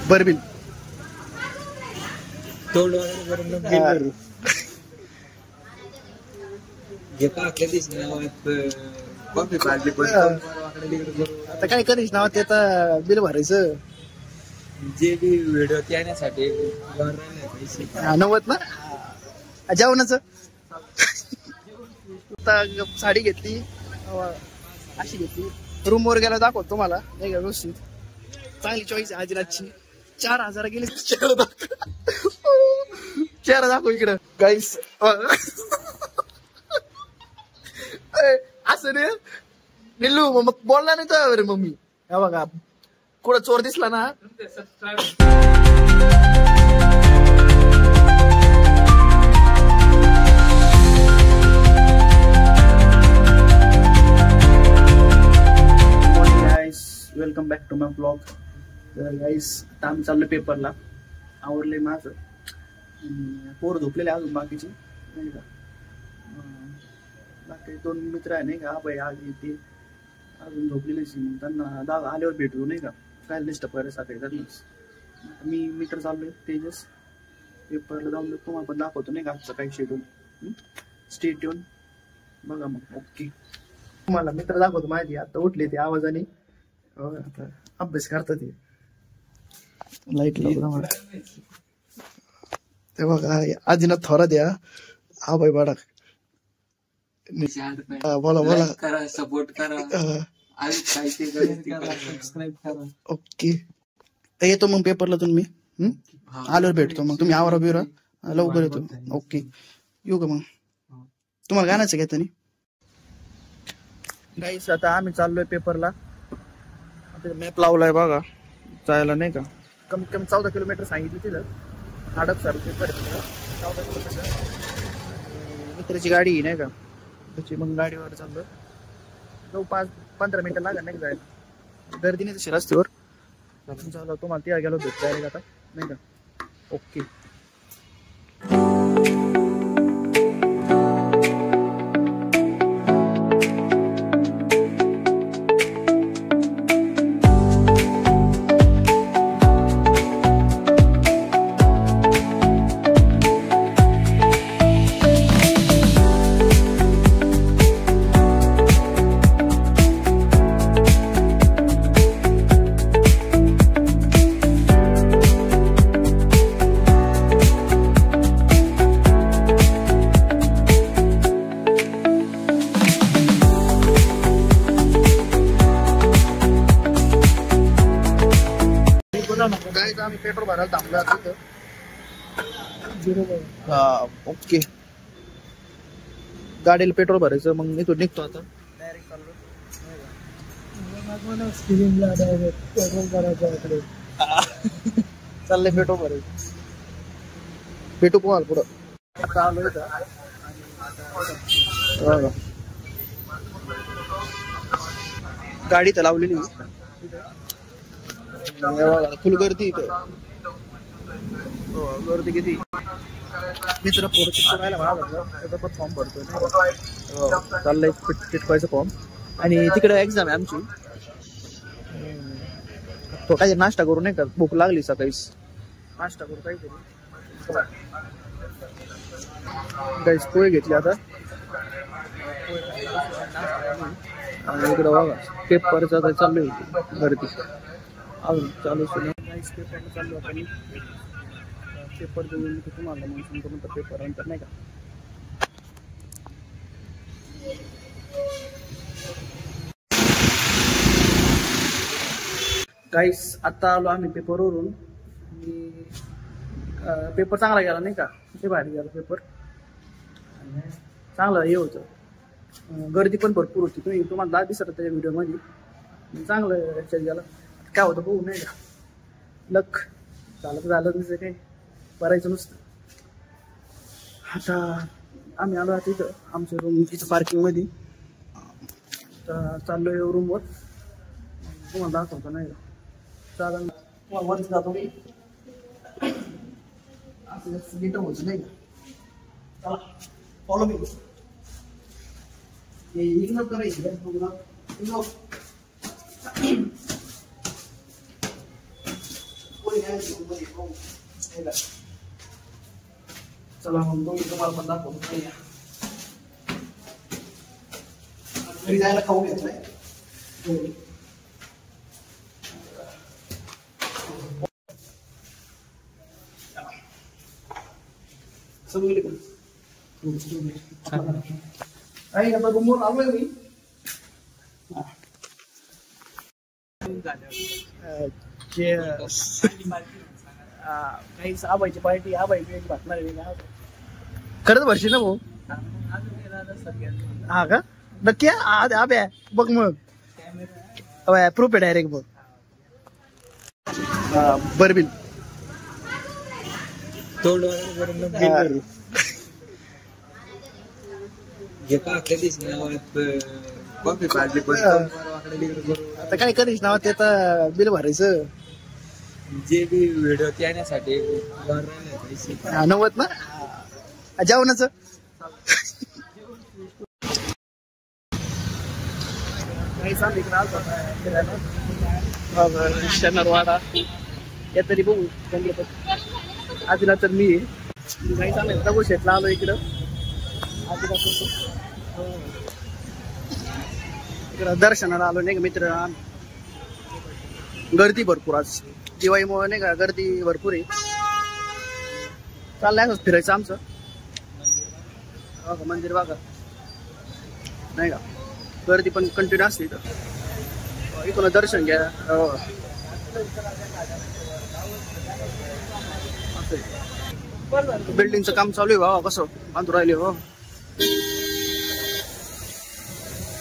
बरबिल तोंड वगैरे आता काय करीस ना ते तर बिल भरायचं जे बी व्हिडिओ येण्यासाठी 90 ना जेवणाचं. साडी घेतली अशी घेतली रूम वर गेला दाखवतो तुम्हाला नाही का व्यवस्थित चांगली चॉईस आहे आजीराजची. 4000 गेली. चेहरा दाखव इकडं गाईस. असं रे निल्लू मग बोलला नाही तर मम्मी हे बघा कुठं चोर दिसला ना. Welcome back to my blog. तर गाईस आता आम्ही चाललो पेपरला. आवडले माझं पोर झोपलेले अजून बाकीचे नाही का. बाकी 2 मित्र आहे नाही का बाई आज ते अजून झोपलेलेच त्यांना दादा आल्यावर भेटू नाही का. काय डिस्टर्ब करायचं सकाळी त्यांनाच. मी मित्र चाललोय तेजस पेपरला जाऊन तुम्हाला पण दाखवतो नाही का आजचं काही शेड्यूल. स्टे ट्यून बघा मग. ओके तुम्हाला मित्र दाखवतो माझी आता उठले ते आवाजाने अभ्यास करतात. लाईट लावला ते बघा आजीना थोडा द्या. हा बाई बाडा बोला बोला करा सपोर्ट करा सबस्क्राईब करा. ओके येतो मग पेपरला तुम्ही आल्यावर भेटतो मग. तुम्ही आवरा बिवरा लवकर येतो. ओके येऊ का मग. तुम्हाला गाण्याचं काय तरी गाईस आता आम्ही चाललोय पेपरला. मॅप लावलाय बघा जायला नाही का. कमीत कमी 14 किलोमीटर सांगितलं तिथं. Hadapsar paper 14 kilometre. मित्राची गाडी नाही का त्याची मग गाडीवर चाललोय. 5-15 मिनिटं लागेल नाही जायला. गर्दी नाही तशी रस्त्यावर. चालू तुम्हाला त्या गेलो होतो डायरेक्ट आता नाही का. ओके काय आम्ही पेट्रोल भरायला थांबलो तिथं. ओके गाडीला पेट्रोल भरायचं मग इथून निघतो आता डायरेक्ट चाललो. पेट्रोल भरायचं चाललंय पेट्रोल भरायचं. भेटू कोणाला पुढं आता आलो इथं. गाडी तर लावलेली फुल गर्दी इथं. गर्दी किती. मित्र पोरं चिटकवायला म्हणाला त्याचा पण फॉर्म भरतोय. चाललंय चिटकवायचं फॉर्म. आणि तिकडे एक्झाम आहे आमची. तो काही नाश्ता करू नाही का भूक लागली सकाळीच. नाश्ता करू काहीतरी. गाईस पोहे घेतले आता. आणि इकडं बघा पेपरचं आता चालू आहे गर्दी अजून चालू पेपर चालू आपण पेपर देऊन तुम्हाला मग सांगतो नंतर पेपर नंतर नाही का. गाईस आता आलो आम्ही पेपरवरून. पेपर चांगला गेला नाही का. ते भारी गेला पेपर चांगलं हे होतं. गर्दी पण भरपूर होती. तुम्हाला 10 दिसत त्याच्या व्हिडिओमध्ये. चांगलं याच्यात गेला. काय होतं बघू नाही का. लक झालं तर झालं तुझं काही करायचं नुसतं. आता आम्ही आलो आता इथं आमच्या रूम तिथं पार्किंग मध्ये. चाललोय रूमवर तुम्हाला दाखवतो नाही का. चालेल तुम्हाला वरती जातो असं गेट होतं नाही का. चला फॉलो मी. इग्नोर करायचं चला मग तुम्हाला पण दाखवतो घरी जायला खाऊ घेतलाय काही आता रूमवर आलोय मी काही आबाईची पार्टी आबाई भातणार खरंच भरशील ना भाऊ हा का नक्की आब्या बघ मग प्रूफ आहे डायरेक्ट बघ बरबिल तोंड वगैरे करून बिल भरू हे कॉफी पाजली पण आता काय करीस ना ते तर बिल भरायचं जे बी व्हिडिओ येण्यासाठी 90 ना जेवणाचं काही सांग शनिवारवाडा या तरी बघू आधीला तर मी काही चांगलं दगड शेतला आलो इकडं आधीला इकडं दर्शनाला आलो नाही का मित्र गर्दी भरपूर आज दिवाळीमुळे नाही का गर्दी भरपूर आहे चाललंय असंच फिरायचं आमचं बघा मंदिर बघा नाही का गर्दी पण कंटिन्यू असते इथं इथून दर्शन घ्या बिल्डिंगचं काम चालू आहे बाबा कसं बांधू राहिले हो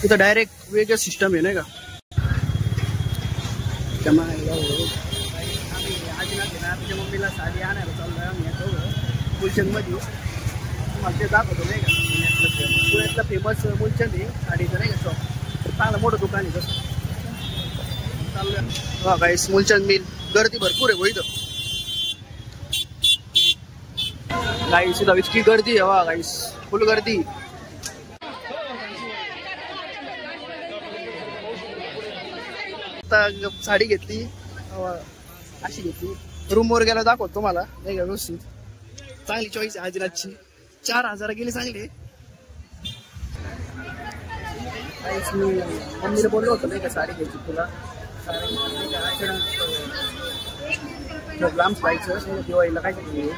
तिथं डायरेक्ट वेगळं सिस्टम आहे नाही का आजीनाथ मम्मीला साडी आणायला चाललोय आम्ही मुलचंद मध्ये तुम्हाला ते दाखवतो नाही का पुण्यातलं फेमस मुलचंद आहे साडीचं नाही का शॉप चांगलं मोठं दुकान आहे तसं चाललंय हा गाईस मुलचंद मिल गर्दी भरपूर आहे इथं गाईस इथं इतकी गर्दी आहे वा गाईस फुल गर्दी साडी घेतली अशी घेतली रूम वर गेला दाखवतो तुम्हाला नाही का व्यवस्थित चांगली चॉईस आहे आजीनाथची 4000 गेली चांगली मम्मीला बोललो होतो नाही का साडी घ्यायची तुला लांब जायचं दिवाळीला काय नाही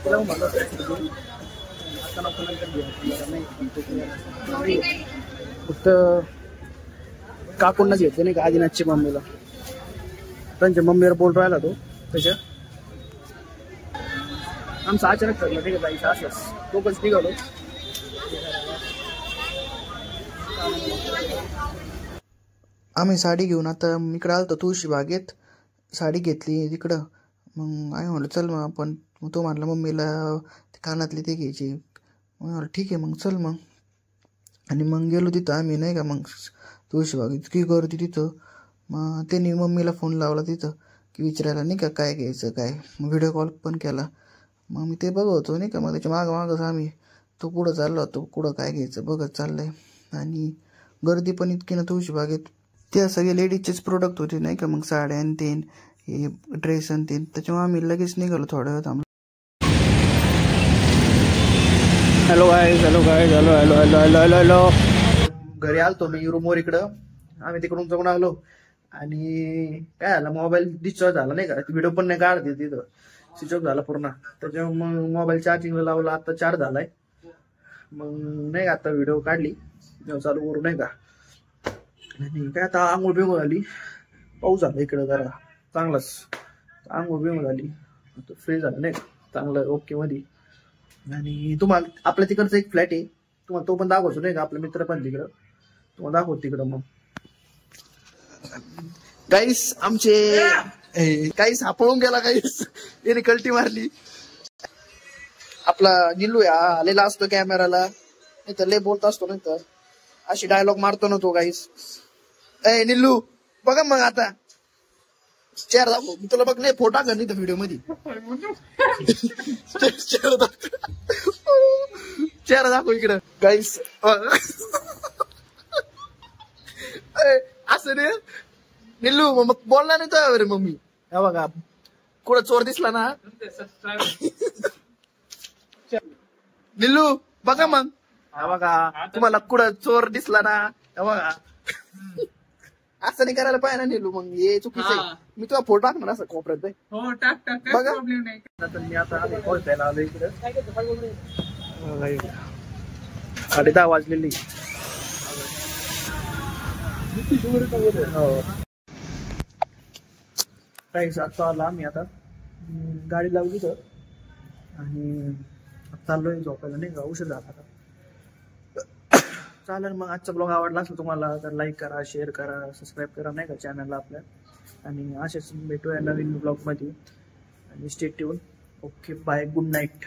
तुला म्हणलं आता फक्त काकूंनाच घेतले नाही का आदिनाथची मम्मीला त्यांच्या मम्मीवर बोल राहिला तो त्याच्या आमचं अचानक ठरलं ठीक आहे जायचं असंच दोघंच निघालो आम्ही साडी घेऊन आता इकडं आलो तुळशी बागेत साडी घेतली तिकडं मग आम्ही म्हणलं चल मग आपण मग तो म्हटलं मम्मीला कानातली ते घ्यायची मग म्हणलं ठीक आहे मग चल मग आणि मग गेलो तिथं आम्ही नाही का मग तुळशीबाग इतकी गर्दी तिथं मग त्यांनी मम्मीला फोन लावला तिथं की विचारायला नाही का काय घ्यायचं काय मग व्हिडिओ कॉल पण केला मग मी ते बघतो नाही का मग त्याच्या मागंच आम्ही तो पुढं चाललो होतो पुढं काय घ्यायचं बघत चाललंय आणि गर्दी पण इतकी ना तुळशीबागेत त्या सगळे लेडीजचेच प्रोडक्ट होते नाही का मग साड्या आणि तेन हे ड्रेस आणि तेन त्याच्यामुळे आम्ही लगेच निघालो थोड्या वेळ थांबलो hello guys hello guys hello hello hello hello hello hello घरी आलतो मी रूमवर इकडं आम्ही तिकडून जाऊन आलो आणि काय झालं मोबाईल डिस्चार्ज झाला नाही का व्हिडिओ पण नाही काढते तिथं स्विच ऑफ झाला पूर्ण त्याच्यामुळे मग मोबाईल चार्जिंगला लावला आता 4 झालाय मग नाही का आता व्हिडिओ काढली चालू करू नाही का आणि काय आता आंघोळ बिंघोळ झाली पाऊस झाला इकडं जरा चांगलाच आंघोळ बिंघोळ झाली फ्रेश झालं नाही का चांगलं ओके मध्ये आणि तुम्हाला आपल्या तिकडचं एक फ्लॅट आहे तुम्हाला तो पण दाखवतो नाही का आपले मित्र पण तिकडं तुम्हाला दाखवतो तिकडं मग गाईस आमचे काही सापळून गेला गाईस याने कल्टी मारली आपला निल्लू आलेला असतो कॅमेराला नाही तर लय बोलत असतो नाही तर अशी डायलॉग मारतो ना तो गाईस ए निल्लू बघा मग आता चेहरा दाखव मी तुला बघ नाही फोटा कर नाही तर व्हिडिओ मध्ये चेहरा दाखव इकडं गाईस असं रे निल्लू मग बोलला नाही तर अरे मम्मी हा बघा कुठं चोर दिसला ना निल्लू बघा मग हा बघा तुम्हाला कुठं चोर दिसला ना हा बघा असं नाही करायला पाहिजे ना निल्लू मग हे चुकीचं आहे. मी तुला फोटो टाकणार असं कोपऱ्यात बाई. हो टाक टाक काय बघा. प्रॉब्लेम नाही. आता मी आता पोहोचायला आलो इकडे 10:30 वाजलेली काहीच आता आला मी आता गाडी लावली तर आणि चाललोय झोपायला नाही का उशीर झाला आता. चालेल मग आजचा ब्लॉग आवडला असेल तुम्हाला तर लाईक करा शेअर करा सबस्क्राईब करा नाही का चॅनलला आपल्या आणि असेच भेटूया नवीन ब्लॉग मध्ये आणि stay tune okay bye good night.